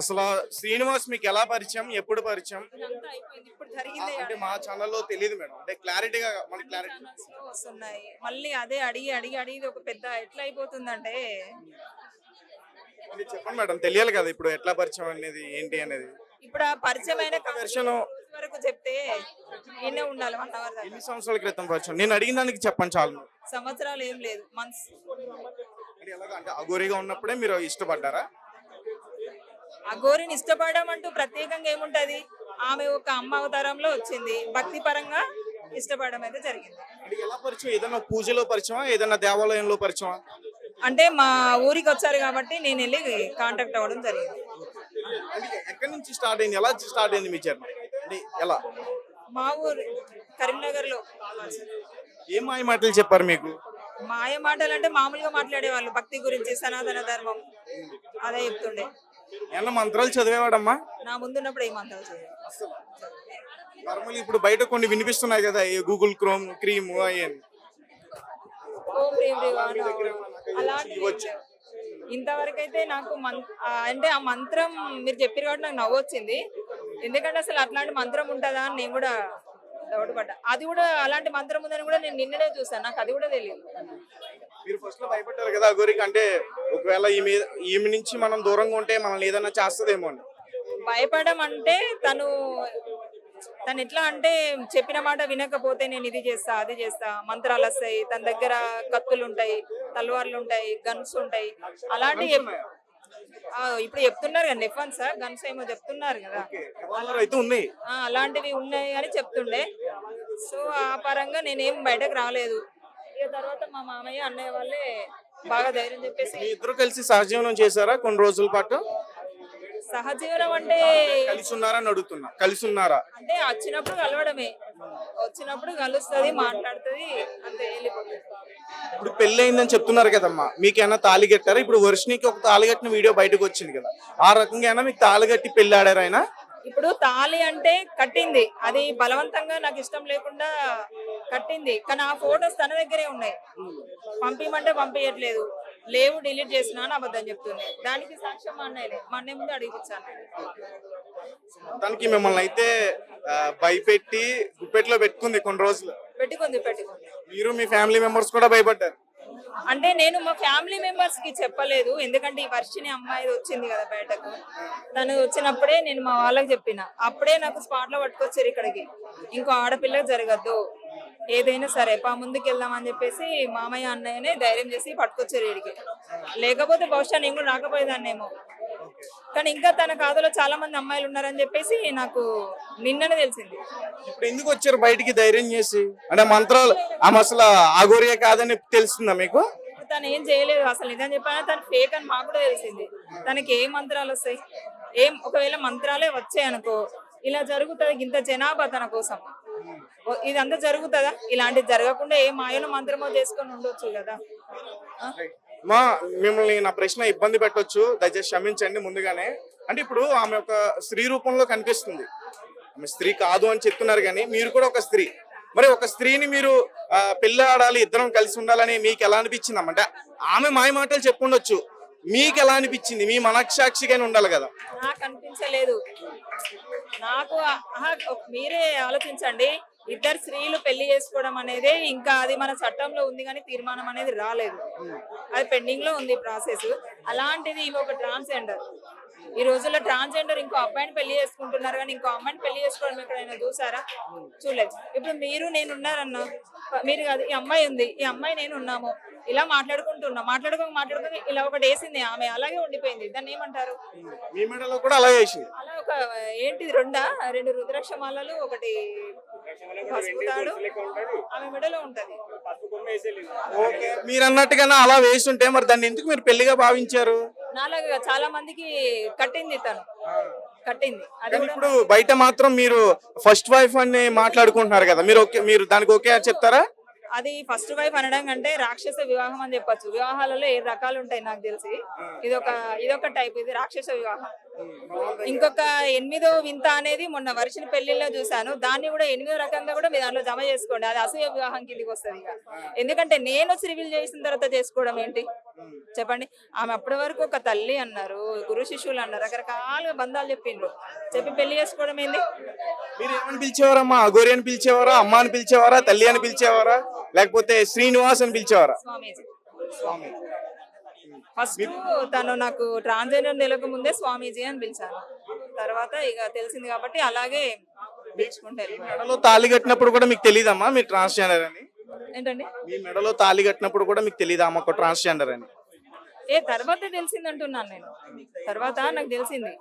అసలు శ్రీనివాస్ మీకు ఎలా పరిచయం? ఎప్పుడు పరిచయం? ఇదంతా అయిపోయింది. ఇప్పుడు జరిగిందే అంటే మా ఛానల్‌లో తెలీదు మేడం. అంటే క్లారిటీగా మనకి అన్ని క్లారిటీ ఛానల్స్ లో వస్తున్నాయి. మళ్ళీ అదే అడిగి అడిగి అడిగి ఇది ఒక పెద్ద ఎట్లా అయిపోతుందంటే అంటే చెప్పండి మేడం. తెలియాలి కదా ఇప్పుడు ఎట్లా పరిచయం అనేది ఏంటి అనేది. ఇప్పుడు ఆ పరిచయమైన ఒక వెర్షన్ వరకు చెప్తే ఈయనే ఉండాలి 1 అవర్ దాకా. ఎన్ని సంవత్సరాల క్రితం పరిచయం? నేను అడిగిన దానికి చెప్పండి చాలు. సంవత్సరాలు ఏం లేదు, మంత్స్. అంటే ఎలాగా అంటే అఘోరిగా ఉన్నప్పుడే మీరు ఇష్టపడ్డారా? ఆ గోరిని ఇష్టపడడం అంటూ ప్రత్యేకంగా ఏముంటది, ఆమె ఒక అమ్మ అవతారంలో వచ్చింది, భక్తి పరంగా ఇష్టపడడం అయితే జరిగింది. అంటే ఎలా పరిచయం? ఏదైనా పూజలో పరిచయమా? ఏదైనా దేవాలయంలో పరిచయమా? అంటే మా ఊరికి వచ్చారు కాబట్టి నేను వెళ్ళి కాంటాక్ట్ అవ్వడం జరిగింది. అంటే ఎక్కడి నుంచి స్టార్ట్ అయింది? ఎలా స్టార్ట్ అయింది మీ జర్నీ? అంటే ఎలా? మా ఊరు కరీంనగర్ లో. ఏం మాయ మాటలు చెప్పారు మీకు? మాయ మాటలు అంటే మామూలుగా మాట్లాడేవాళ్ళు, భక్తి గురించి, సనాతన ధర్మం అదే చెప్తుండే. ఏమన్నా మంత్రాలు చదివేవాడమ్మా? నా ముందున్నప్పుడు ఏమంటారు చేయాలి. నార్మల్ ఇప్పుడు బయట కొన్ని వినిపిస్తున్నాయి కదా, ఈ గూగుల్ క్రోమ్ క్రీమ్ అయ్యని. ఓం ప్రేమ్ అలాంటి ఇంతవరకు అయితే నాకు అంటే ఆ మంత్రం మీరు చెప్పారు కాబట్టి నాకు నవ్వు వచ్చింది. ఎందుకంటే అసలు అట్లాంటి మంత్రం ఉంటుందా అని నేను కూడా డౌట్ పడ్డా. అది కూడా అలాంటి మంత్రం ఉందని కూడా నేను నిన్ననే చూసాను, నాకు అది కూడా తెలియదు. మీరు ఫస్ట్ లో భయపడ్డారు కదా అఘోరికి, అంటే ఒకవేళ ఈమె నుంచి మనం దూరంగా ఉంటే మనల్ని ఏదైనా చేస్తుందేమో అని. భయపడడం అంటే తను ఎట్లా అంటే చెప్పిన మాట వినకపోతే నేను ఇది చేస్తా అది చేస్తా, మంత్రాలు వస్తాయి, తన దగ్గర కత్తులు ఉంటాయి, తలవార్లు ఉంటాయి, గన్స్ ఉంటాయి, అలాంటి ఇప్పుడు చెప్తున్నారు కదా నెఫన్స్ గన్స్ ఏమో చెప్తున్నారు కదా, అయితే ఉన్నాయి. అలాంటివి ఉన్నాయి అని చెప్తుండే. సో ఆ పరంగా నేనేం బయటకు రాలేదు. ఇక తర్వాత మా మామయ్య అన్నయ్య వాళ్ళే బాగా ధైర్యం చెప్పేసి. మీ ఇద్దరు కలిసి సహజీవనం చేశారా కొన్ని రోజుల పాటు? సహజీవనం అంటే కలిసి ఉన్నారా అని అడుగుతున్నా. కలిసి ఉన్నారా అంటే వచ్చినప్పుడు కలవడమే, వచ్చినప్పుడు కలుస్తుంది, మాట్లాడుతుంది, అంతే, వెళ్ళిపోతుంది. ఇప్పుడు పెళ్లి అయిందని చెప్తున్నారు కదమ్మా, మీకేమైనా తాళి కట్టారా? ఇప్పుడు వర్షినికి ఒక తాళి కట్టిన వీడియో బయటకు వచ్చింది కదా, ఆ రకంగా అయినా మీకు తాళి కట్టి పెళ్లి ఆడారు ఆయన? ఇప్పుడు తాళి అంటే కట్టింది, అది బలవంతంగా నాకు ఇష్టం లేకుండా కట్టింది, కానీ ఆ ఫొటోస్ తన దగ్గరే ఉన్నాయి. పంపించమంటే పంపించట్లేదు, లేవు డిలీట్ చేసినా అని అబద్ధం చెప్తుంది. దానికి సాక్ష్యం మా అన్నయ్యలే, మా అన్నయ్య ముందు అడిగిపించాను. దానికి మిమ్మల్ని అయితే భయపెట్టి గుప్పెట్లో పెట్టుకుంది కొన్ని రోజులు. పెట్టుకుంది. మీరు మీ ఫ్యామిలీ మెంబర్స్ కూడా భయపడ్డారు? అంటే నేను మా ఫ్యామిలీ మెంబర్స్ కి చెప్పలేదు, ఎందుకంటే ఈ వర్షిని అమ్మాయి వచ్చింది కదా బయటకు, తను వచ్చినప్పుడే నేను మా వాళ్ళకి చెప్పిన, అప్పుడే నాకు స్పాట్ లో పట్టుకొచ్చారు ఇక్కడికి. ఇంకో ఆడపిల్లకి జరగద్దు, ఏదైనా సరే ముందుకు వెళ్దామని చెప్పేసి మామయ్య అన్నయ్యనే ధైర్యం చేసి పట్టుకొచ్చారు వీడికి. లేకపోతే బహుశా నేను కూడా రాకపోయేదాన్నేమో, కానీ ఇంకా తన కాదులో చాలా మంది అమ్మాయిలు ఉన్నారని చెప్పేసి నాకు నిన్ననే తెలిసింది. ఇప్పుడు ఎందుకు వచ్చారు బయటికి ధైర్యం చేసి? అంటే మంత్రాలు ఆమె అసలు అఘోరియే కాదని తెలుస్తుందా మీకు? తను ఏం చేయలేదు అసలు, నిజం చెప్పాను, తను ఫేక్ అని మాకు కూడా తెలిసింది. తనకి ఏ మంత్రాలు వస్తాయి? ఒకవేళ మంత్రాలే వచ్చాయి అనుకో, ఇలా జరుగుతుంది, ఇంత జనాభా తన కోసం ఇదంతా జరుగుతుందా? ఇలాంటిది జరగకుండా ఏ మాయలో మంత్రమో చేసుకొని ఉండొచ్చు కదా. మా మిమ్మల్ని నా ప్రశ్న ఇబ్బంది పెట్టొచ్చు, దయచేసి క్షమించండి ముందుగానే. అంటే ఇప్పుడు ఆమె ఒక స్త్రీ రూపంలో కనిపిస్తుంది, ఆమె స్త్రీ కాదు అని చెప్తున్నారు, కానీ మీరు కూడా ఒక స్త్రీ. మరి ఒక స్త్రీని మీరు పెళ్లి ఆడాలి, ఇద్దరం కలిసి ఉండాలని మీకు ఎలా అనిపించింది? అంటే ఆమె మాయ మాటలు చెప్పుండొచ్చు, మీకు ఎలా అనిపించింది? మీ మనస్సాక్షిగానే ఉండాలి కదా. నాకు అనిపించలేదు. నాకు మీరే ఆలోచించండి, ఇద్దరు స్త్రీలు పెళ్లి చేసుకోవడం అనేది ఇంకా అది మన చట్టంలో ఉంది, కానీ తీర్మానం అనేది రాలేదు, అది పెండింగ్ లో ఉంది ప్రాసెస్. అలాంటిది ఇంకొక ట్రాన్స్జెండర్, ఈ రోజుల్లో ట్రాన్స్జెండర్ ఇంకో అబ్బాయిని పెళ్లి చేసుకుంటున్నారు, కానీ ఇంకో అమ్మాయిని పెళ్లి చేసుకోవడం ఎక్కడైనా చూసారా? చూడలేదు. ఇప్పుడు మీరు నేను ఉన్నారన్నా, మీరు కాదు, ఈ అమ్మాయి ఉంది, ఈ అమ్మాయి నేను ఉన్నాము, ఇలా మాట్లాడుకోక ఇలా ఒకటి వేసింది ఆమె, అలాగే ఉండిపోయింది, దాన్ని ఏమంటారు? మీ మెడలో కూడా అలాగే వేసింది. అలా ఒక ఏంటిది, రెండు రుద్రాక్ష మాలలు, ఒకటి పసుపు తాడు ఆమె మెడలో ఉంటది. మీరు అన్నట్టుగానే అలా వేస్తుంటే మరి దాన్ని ఎందుకు మీరు పెళ్లిగా భావించారు? నాలాగా చాలా మందికి కట్టింది, తను కట్టింది. అది ఇప్పుడు బయట మాత్రం మీరు ఫస్ట్ వైఫ్ అని మాట్లాడుకుంటున్నారు కదా, మీరు దానికి ఓకే చెప్తారా? అది ఫస్ట్ వైఫ్ అనడం కంటే రాక్షస వివాహం అని చెప్పొచ్చు. వివాహాలలో 7 రకాలు ఉంటాయి నాకు తెలిసి, ఇదొక టైప్, ఇది రాక్షస వివాహం. ఇంకొక 8వ వింత అనేది మొన్న వర్షిని పెళ్లిలో చూసాను, దాన్ని కూడా 8వ రకంగా కూడా మీ దాంట్లో జమ చేసుకోండి, అది అసూయ వివాహం కిందికి వస్తుంది. ఎందుకంటే నేను వచ్చి రివీల్ చేసిన తర్వాత చేసుకోవడం ఏంటి? చెప్పండి. ఆమె అప్పటి వరకు ఒక తల్లి అన్నారు, గురు శిష్యులు అన్నారు, రకరకాలుగా బంధాలు చెప్పిండ్రు. చెప్పి పెళ్లి చేసుకోవడం ఏంది? మీరు ఏమని పిలిచేవారమ్మా? అఘోరి అని పిలిచేవారా, అమ్మ అని పిలిచేవారా, తల్లి అని పిలిచేవారా, లేకపోతే శ్రీనివాస్ అని పిలిచేవారా? స్వామీజీ. స్వామి. ఫస్ట్ తను నాకు ట్రాన్స్జెండర్ తెలియక ముందే స్వామీజీ అని పిలిచాను. తర్వాత ఇక తెలిసింది కాబట్టి అలాగే పిలుచుకుంటే వెళ్ళిపోయాను. మెడలో తాళి కట్టినప్పుడు కూడా మీకు తెలియదమ్మా మీరు ట్రాన్స్జెండర్ అని? ఏంటండి? మీ మెడలో తాళి కట్టినప్పుడు కూడా మీకు తెలియదా అమ్మ ఒక ట్రాన్స్జెండర్ అని? తర్వాత తెలిసింది అంటున్నాను నేను. తర్వాత నాకు తెలిసింది.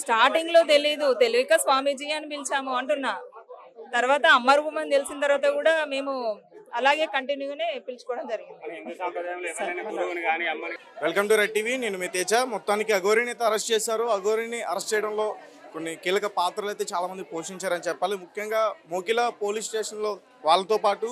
స్టార్టింగ్ లో తెలీదు, తెలియక స్వామీజీ అని పిలిచాము అంటున్నా. తర్వాత అమ్మ రూపం అని తెలిసిన తర్వాత కూడా మేము అలాగే కంటిన్యూగానే పిలుచుకోవడం జరిగింది. Welcome to red TV. నేను మీ తేజ. మొత్తానికి అఘోరిని అయితే అరెస్ట్ చేశారు. అఘోరిని అరెస్ట్ చేయడంలో కొన్ని కీలక పాత్రలు అయితే చాలా మంది పోషించారని చెప్పాలి. ముఖ్యంగా మోకిలా పోలీస్ స్టేషన్లో వాళ్ళతో పాటు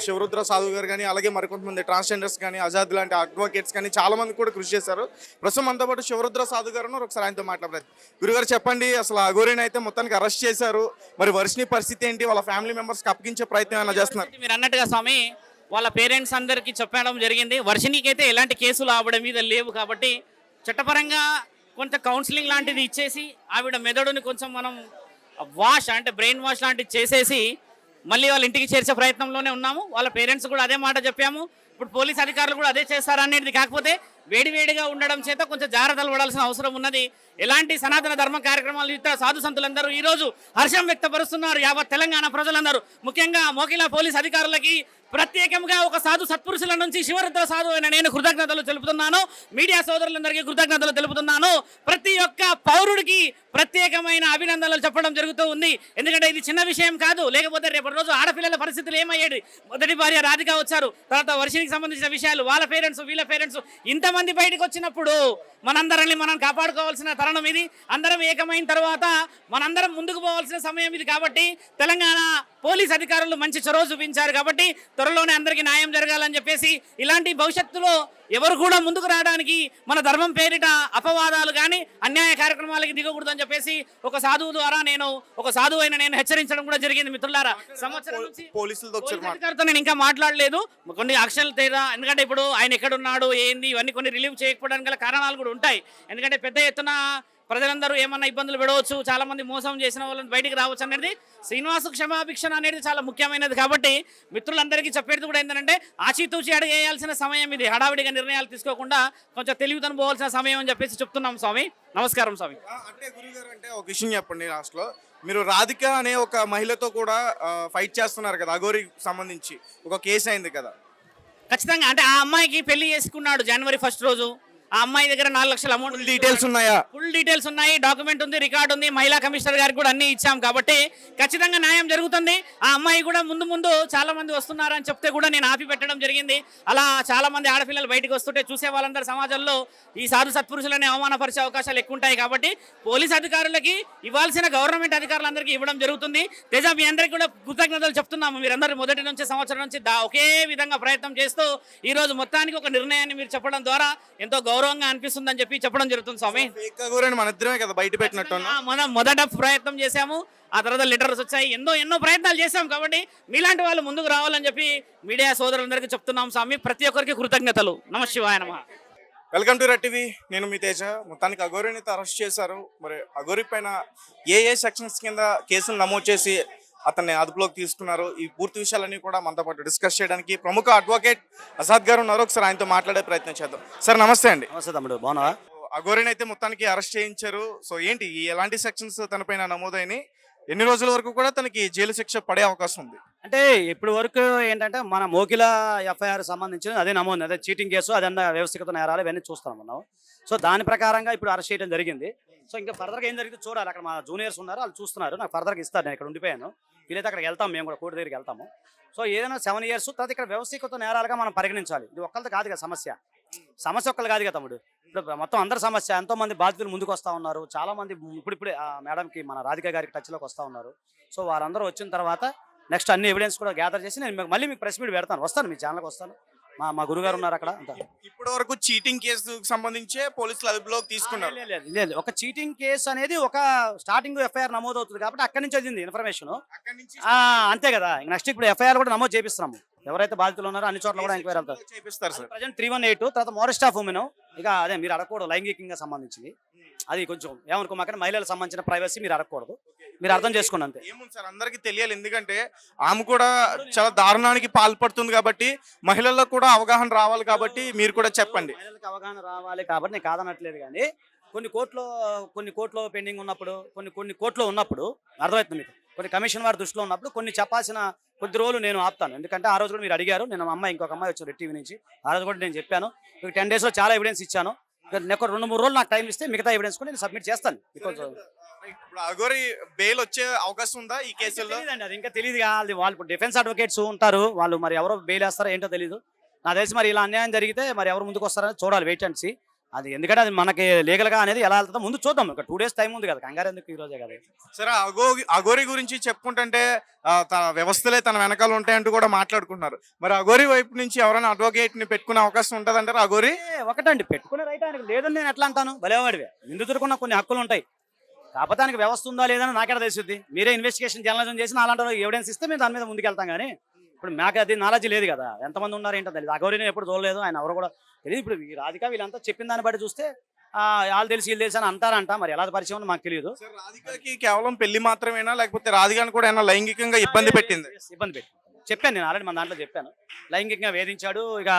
శివరుద్ర సాధు గారు కానీ, అలాగే మరికొంతమంది ట్రాన్స్జెండర్స్ కానీ, ఆజాద్ లాంటి అడ్వకేట్స్ కానీ చాలా మంది కూడా కృషి చేశారు. ప్రస్తుతం మనతో పాటు శివరుద్ర సాధు గారు ఉన్నారు. ఒకసారి ఆయనతో మాట్లాడలేదు. గురుగారు చెప్పండి, అసలు అఘోరిని అయితే మొత్తానికి అరెస్ట్ చేశారు. మరి వర్షిని పరిస్థితి ఏంటి? వాళ్ళ ఫ్యామిలీ మెంబర్స్కి అప్పగించే ప్రయత్నం ఏమైనా చేస్తున్నారు? మీరు అన్నట్టుగా స్వామి వాళ్ళ పేరెంట్స్ అందరికీ చెప్పడం జరిగింది. వర్షినికి అయితే ఎలాంటి కేసులు ఆవిడ మీద లేవు కాబట్టి చట్టపరంగా కొంత కౌన్సిలింగ్ లాంటిది ఇచ్చేసి ఆవిడ మెదడుని కొంచెం మనం వాష్ అంటే బ్రెయిన్ వాష్ లాంటిది చేసేసి మళ్ళీ వాళ్ళ ఇంటికి చేర్చే ప్రయత్నంలోనే ఉన్నాము. వాళ్ళ పేరెంట్స్ కూడా అదే మాట చెప్పాము. ఇప్పుడు పోలీస్ అధికారులు కూడా అదే చేస్తారనేది. కాకపోతే వేడివేడిగా ఉండడం చేత కొంచెం జాగ్రత్తలు పడాల్సిన అవసరం ఉన్నది. ఎలాంటి సనాతన ధర్మ కార్యక్రమాలు ఇతర సాధు సంతులందరూ ఈరోజు హర్షం వ్యక్తపరుస్తున్నారు. యావత్ తెలంగాణ ప్రజలందరూ, ముఖ్యంగా మోకిలా పోలీస్ అధికారులకి ప్రత్యేకంగా ఒక సాధు సత్పురుషుల నుంచి శివరుద్ర సాధు అయిన నేను కృతజ్ఞతలు తెలుపుతున్నాను. మీడియా సోదరులందరికీ కృతజ్ఞతలు తెలుపుతున్నాను. ప్రతి ఒక్క పౌరుడికి ప్రత్యేకమైన అభినందనలు చెప్పడం జరుగుతూ ఉంది. ఎందుకంటే ఇది చిన్న విషయం కాదు. లేకపోతే రేపటి రోజు ఆడపిల్లల పరిస్థితులు ఏమయ్యేది? మొదటి భార్య రాధిక వచ్చారు, తర్వాత వర్షినికి సంబంధించిన విషయాలు, వాళ్ళ పేరెంట్స్ వీళ్ళ పేరెంట్స్, ఇంతమంది బయటకు వచ్చినప్పుడు మనందరిని మనం కాపాడుకోవాల్సిన తరుణం ఇది. అందరం ఏకమైన తర్వాత మనందరం ముందుకు పోవాల్సిన సమయం ఇది. కాబట్టి తెలంగాణ పోలీస్ అధికారులు మంచి చొరవ చూపించారు. కాబట్టి త్వరలోనే అందరికీ న్యాయం జరగాలని చెప్పేసి, ఇలాంటి భవిష్యత్తులో ఎవరు కూడా ముందుకు రావడానికి మన ధర్మం పేరిట అపవాదాలు కానీ అన్యాయ కార్యక్రమాలకి దిగకూడదని చెప్పేసి ఒక సాధువు ద్వారా ఒక సాధువు అయిన నేను హెచ్చరించడం కూడా జరిగింది. మిత్రులారా, సంవత్సరం నుంచి పోలీసులతో అధికారితో నేను ఇంకా మాట్లాడలేదు. కొన్ని అక్షరాలు తేడా, ఎందుకంటే ఇప్పుడు ఆయన ఎక్కడున్నాడు ఏంది ఇవన్నీ కొన్ని రిలీవ్ చేయకపోవడానికి గల కారణాలు కూడా ఉంటాయి. ఎందుకంటే పెద్ద ఎత్తున ప్రజలందరూ ఏమన్నా ఇబ్బందులు పెడవచ్చు, చాలా మంది మోసం చేసిన వాళ్ళని బయటికి రావచ్చు అనేది, శ్రీనివాసు క్షమాభిక్షణ అనేది చాలా ముఖ్యమైనది. కాబట్టి మిత్రులందరికీ చెప్పేది కూడా ఏంటంటే ఆచితూచి అడిగేయాల్సిన సమయం ఇది. హడావిడిగా నిర్ణయాలు తీసుకోకుండా కొంచెం తెలివితనం పోవాల్సిన సమయం అని చెప్పేసి చెప్తున్నాం స్వామి. నమస్కారం స్వామి. అంటే గురుగారు, అంటే ఒక విషయం చెప్పండి. లాస్ట్లో మీరు రాధిక అనే ఒక మహిళతో కూడా ఫైట్ చేస్తున్నారు కదా, అఘోరికి సంబంధించి ఒక కేసు అయింది కదా? ఖచ్చితంగా. అంటే ఆ అమ్మాయికి పెళ్లి చేసుకున్నాడు జనవరి 1 రోజు. ఆ అమ్మాయి దగ్గర 4 లక్షల అమౌంట్ డీటెయిల్స్ ఉన్నాయా? ఫుల్ డీటెయిల్స్ ఉన్నాయి, డాక్యుమెంట్ ఉంది, రికార్డు ఉంది. మహిళా కమిషనర్ గారికి కూడా అన్ని ఇచ్చాం. కాబట్టి ఖచ్చితంగా న్యాయం జరుగుతుంది. ఆ అమ్మాయి కూడా ముందు చాలా మంది వస్తున్నారని చెప్తే కూడా నేను ఆపి పెట్టడం జరిగింది. అలా చాలా మంది ఆడపిల్లలు బయటకు వస్తుంటే చూసే వాళ్ళందరూ సమాజంలో ఈ సాధు సత్పురుషులని అవమానపరిచే అవకాశాలు ఎక్కువ ఉంటాయి. కాబట్టి పోలీస్ అధికారులకి ఇవ్వాల్సిన గవర్నమెంట్ అధికారులందరికీ ఇవ్వడం జరుగుతుంది. తేజ, మీ అందరికీ కూడా కృతజ్ఞతలు చెప్తున్నాము. మీరందరూ మొదటి నుంచి సంవత్సరం నుంచి ఒకే విధంగా ప్రయత్నం చేస్తూ ఈ రోజు మొత్తానికి ఒక నిర్ణయాన్ని మీరు చెప్పడం ద్వారా ఎంతో గౌరవంగా అనిపిస్తుందని చెప్పి చెప్పడం జరుగుతుంది స్వామి. మన ఇద్దరమే కదా బయట పెట్టినట్టు మనం మొదట ప్రయత్నం చేశాము, ఆ తర్వాత లెటర్స్ వచ్చాయి, ఎన్నో ప్రయత్నాలు చేశాం. కాబట్టి మీలాంటి వాళ్ళు ముందుకు రావాలని చెప్పి మీడియా సోదరులందరికీ చెప్తున్నాం స్వామి. ప్రతి ఒక్కరికి కృతజ్ఞతలు. నమః శివాయ నమః. Welcome to red TV. నేను మీ తేజ. మొత్తానికి అఘోరిని అయితే అరెస్ట్ చేశారు. మరి అఘోరి పైన ఏ సెక్షన్స్ కింద కేసులు నమోదు చేసి అతన్ని అదుపులోకి తీసుకున్నారు, ఈ పూర్తి విషయాలన్నీ కూడా మనతో పాటు డిస్కస్ చేయడానికి ప్రముఖ అడ్వకేట్ ఆజాద్ గారు ఉన్నారు. ఒకసారి ఆయనతో మాట్లాడే ప్రయత్నం చేద్దాం. సార్ నమస్తే అండి. నమస్తే తమ్ముడు, బాగున్నావా? అఘోరిని అయితే మొత్తానికి అరెస్ట్ చేయించారు. సో ఏంటి ఎలాంటి సెక్షన్స్ తనపైన నమోదైనాయి? ఎన్ని రోజుల వరకు కూడా తనకి జైలు శిక్ష పడే అవకాశం ఉంది? అంటే ఇప్పుడు వరకు ఏంటంటే మన మోకిలా ఎఫ్ఐఆర్ సంబంధించి అదే నమోదు, అదే చీటింగ్ కేసు, అదన్నా వ్యవస్థిత నేరాలు ఇవన్నీ చూస్తాం మనం. సో దాని ప్రకారంగా ఇప్పుడు అరెస్ట్ చేయడం జరిగింది. సో ఇంకా ఫర్దర్గా ఏం జరిగింది చూడాలి. అక్కడ మా జూనియర్స్ ఉన్నారు, వాళ్ళు చూస్తున్నారు. నాకు ఫర్దర్గా ఇస్తారు. నేను ఇక్కడ ఉండిపోయాను. వీలైతే అక్కడికి వెళ్తాం, మేము కూడా కోర్టు దగ్గరికి వెళ్తాము. సో ఏదైనా 7 years తర్వాత ఇక్కడ వ్యవస్థీకృత నేరాలుగా మనం పరిగణించాలి. ఇది ఒక్కరితో కాదు కదా సమస్య ఒక్కరు కాదు కదా తమ్ముడు. ఇప్పుడు మొత్తం అందరి సమస్య. ఎంతో మంది బాధితులు ముందుకు వస్తూ ఉన్నారు. చాలా మంది ఇప్పుడిప్పుడే మేడంకి, మన రాధిక గారికి టచ్లోకి వస్తూ ఉన్నారు. సో వాళ్ళందరూ వచ్చిన తర్వాత నెక్స్ట్ అన్ని ఎవిడెన్స్ కూడా గ్యాదర్ చేసి నేను మళ్ళీ మీకు ప్రెస్ మీట్ పెడతాను. వస్తాను, మీ ఛానల్కి వస్తాను. మా గురుగారు ఉన్నారు అక్కడ. ఇప్పటి వరకు చీటింగ్ కేసు సంబంధించే పోలీసులు అదుపులోకి తీసుకున్నారు. లేదు, ఒక చీటింగ్ కేసు అనేది ఒక స్టార్టింగ్ ఎఫ్ఐఆర్ నమోదు అవుతుంది కాబట్టి అక్కడి నుంచి వచ్చింది ఇన్ఫర్మేషన్. అంతే కదా. నెక్స్ట్ ఇప్పుడు ఎఫ్ఐఆర్ కూడా నమోదు చేపిస్తున్నాము. ఎవరైతే బాధితులు ఉన్నారో అన్ని చోట్ల కూడా ఎంక్వైరీ వెళ్తారు. చేపిస్తారు సార్. ప్రజెంట్ 318 తర్వాత మోరెస్ట్ ఆఫ్ ఉమెన్. ఇక అదే మీరు అడగకూడదు, లైంగికంగా సంబంధించింది అది కొంచెం ఏమనుకోమాకండి, మహిళలకు సంబంధించిన ప్రైవసీ మీరు అడగకూడదు, మీరు అర్థం చేసుకోండి అంతే. ఏముంది సార్, అందరికీ తెలియాలి. ఎందుకంటే ఆమె కూడా చాలా దారుణానికి పాల్పడుతుంది కాబట్టి మహిళలకు కూడా అవగాహన రావాలి కాబట్టి మీరు కూడా చెప్పండి. మహిళలకు అవగాహన రావాలి కాబట్టి నేను కాదనట్లేదు, కానీ కొన్ని కోర్టులో పెండింగ్ ఉన్నప్పుడు, కొన్ని కోర్టులో ఉన్నప్పుడు అర్థమవుతుంది మీకు, కొన్ని కమిషన్ వారి దృష్టిలో ఉన్నప్పుడు కొన్ని చెప్పాల్సిన కొద్ది రోజులు నేను ఆపుతాను. ఎందుకంటే ఆ రోజు కూడా మీరు అడిగారు, నేను ఇంకొక అమ్మాయి వచ్చారు రెడ్ టీవీ నుంచి, ఆ రోజు కూడా నేను చెప్పాను. మీకు 10 days చాలా ఎవిడెన్స్ ఇచ్చాను. ఒక 2-3 రోజులు నాకు టైం ఇస్తే మిగతా ఎవిడెన్స్ కూడా నేను సబ్మిట్ చేస్తాను. బికాజ్ ఇప్పుడు అఘోరి బెయిల్ వచ్చే అవకాశం ఉందా ఈ కేసుల్లో? తెలియదండి, అది ఇంకా తెలియదు. వాళ్ళు డిఫెన్స్ అడ్వకేట్స్ ఉంటారు, వాళ్ళు మరి ఎవరో బెయిల్ వేస్తారో ఏంటో తెలియదు. నాకు తెలిసి మరి ఇలా అన్యాయం జరిగితే మరి ఎవరు ముందుకు వస్తారని చూడాలి, వెయిట్ అండ్ సీ. అది ఎందుకంటే అది మనకి లీగల్ గా అనేది ఎలా వెళ్తుందో ముందు చూద్దాం. ఒక 2 days టైం ఉంది కదా, కంగారు ఎందుకు, ఈ రోజే కదా. సరే, అఘోరి గురించి చెప్పుకుంటుంటే తన వ్యవస్థలే తన వెనకాల ఉంటాయంటూ కూడా మాట్లాడుకుంటున్నారు. మరి అఘోరి వైపు నుంచి ఎవరైనా అడ్వకేట్ ని పెట్టుకునే అవకాశం ఉంటుంది అంటారు? అఘోరి ఒకటండి పెట్టుకునే రైట్ ఆయనకు లేదని నేను ఎట్లా అంటాను? భలేవాడివే, నిందితుడుకున్న కొన్ని హక్కులు ఉంటాయి, కాకపోతే ఆయనకి వ్యవస్థ ఉందా లేదని నాకెడ తెలుస్తుంది. మీరే ఇన్వెస్టిగేషన్ జర్నలిజం చేసి అలాంటి ఎవిడెన్స్ ఇస్తే మేము దాని మీద ముందుకెళ్తాం. కానీ ఇప్పుడు మాకు అది నాలెడ్జ్ లేదు కదా, ఎంతమంది ఉన్నారు ఏంటో తెలియదు. అఘోరిని ఎప్పుడు చూడలేదు, ఆయన ఎవరు కూడా తెలియదు. ఇప్పుడు ఈ రాధిక వీళ్ళంతా చెప్పిన దాన్ని బట్టి చూస్తే వాళ్ళు తెలిసి వీళ్ళు తెలిసి అని అంటారంట, మరి ఎలా పరిచయం మాకు తెలియదు. రాధికకి కేవలం పెళ్లి మాత్రమేనా, లేకపోతే రాధికను కూడా ఏమైనా లైంగికంగా ఇబ్బంది పెట్టింది? చెప్పాను నేను ఆల్రెడీ, మన దాంట్లో చెప్పాను. లైంగికంగా వేధించాడు. ఇక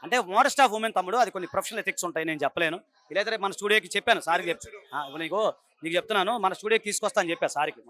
అంటే మోరెస్ట్ ఆఫ్ ఉమెన్ తమ్ముడు, అది కొన్ని ప్రొఫెషనల్ ఎథిక్స్ ఉంటాయి, నేను చెప్పలేను. ఇలా మన స్టూడియోకి చెప్పాను, సార్కి చెప్పాను. నీకు చెప్తున్నాను, మన స్టూడియోకి తీసుకొస్తా అని చెప్పాను సార్కి.